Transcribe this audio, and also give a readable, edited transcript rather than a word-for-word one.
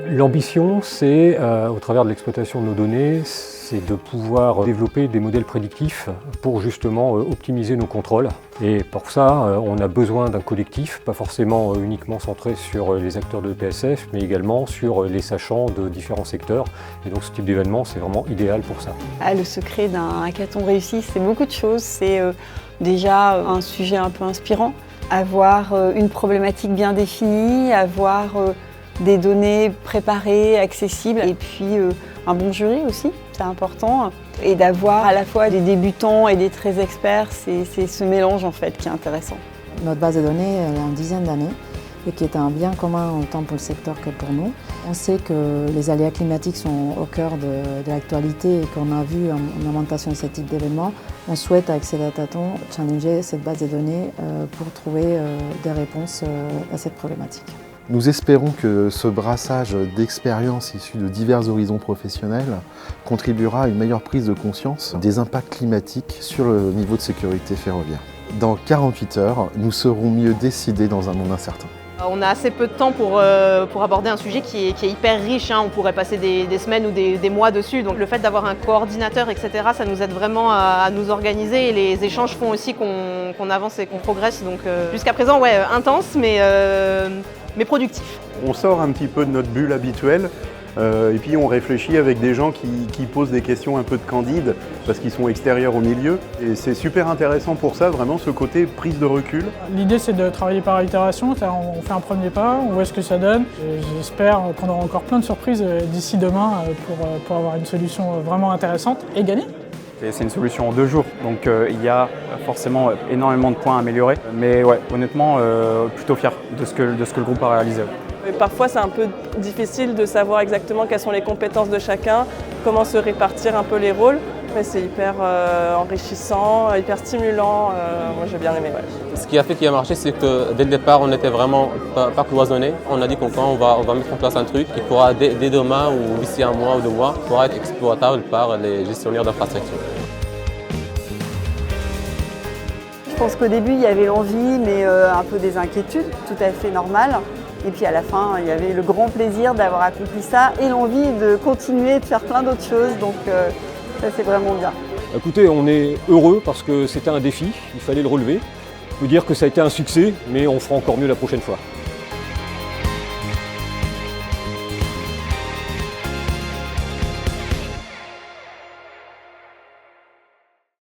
L'ambition, c'est, au travers de l'exploitation de nos données, c'est de pouvoir développer des modèles prédictifs pour justement optimiser nos contrôles. Et pour ça, on a besoin d'un collectif, pas forcément uniquement centré sur les acteurs de l'EPSF, mais également sur les sachants de différents secteurs. Et donc ce type d'événement, c'est vraiment idéal pour ça. Le secret d'un hackathon réussi, c'est beaucoup de choses. C'est déjà un sujet un peu inspirant, avoir une problématique bien définie, avoir des données préparées, accessibles, et puis un bon jury aussi, c'est important. Et d'avoir à la fois des débutants et des très experts, c'est ce mélange en fait qui est intéressant. Notre base de données, elle a une dizaine d'années et qui est un bien commun autant pour le secteur que pour nous. On sait que les aléas climatiques sont au cœur de l'actualité et qu'on a vu une augmentation de ce type d'événements. On souhaite avec ces datathons challenger cette base de données pour trouver des réponses à cette problématique. Nous espérons que ce brassage d'expériences issues de divers horizons professionnels contribuera à une meilleure prise de conscience des impacts climatiques sur le niveau de sécurité ferroviaire. Dans 48 heures, nous serons mieux décidés dans un monde incertain. On a assez peu de temps pour aborder un sujet qui est hyper riche. On pourrait passer des semaines ou des mois dessus. Donc le fait d'avoir un coordinateur, etc., ça nous aide vraiment à nous organiser. Et les échanges font aussi qu'on avance et qu'on progresse. Donc jusqu'à présent, ouais, intense, mais productif. On sort un petit peu de notre bulle habituelle et puis on réfléchit avec des gens qui posent des questions un peu de candide parce qu'ils sont extérieurs au milieu. Et c'est super intéressant pour ça, vraiment ce côté prise de recul. L'idée c'est de travailler par itération, on fait un premier pas, on voit ce que ça donne. J'espère qu'on aura encore plein de surprises d'ici demain pour avoir une solution vraiment intéressante et gagner. C'est une solution en 2 jours, donc il y a forcément énormément de points à améliorer. Mais ouais, honnêtement, plutôt fier de ce que le groupe a réalisé. Parfois c'est un peu difficile de savoir exactement quelles sont les compétences de chacun, comment se répartir un peu les rôles. Mais c'est hyper enrichissant, hyper stimulant, moi j'ai bien aimé. Ouais. Ce qui a fait qu'il a marché, c'est que dès le départ on n'était vraiment pas cloisonné. On a dit qu'on va mettre en place un truc qui pourra dès demain ou d'ici 1 mois ou 2 mois pourra être exploitable par les gestionnaires d'infrastructures. Je pense qu'au début il y avait l'envie mais un peu des inquiétudes, tout à fait normal. Et puis à la fin, il y avait le grand plaisir d'avoir accompli ça et l'envie de continuer de faire plein d'autres choses. Donc ça c'est vraiment bien. Écoutez, on est heureux parce que c'était un défi, il fallait le relever. On peut dire que ça a été un succès, mais on fera encore mieux la prochaine fois.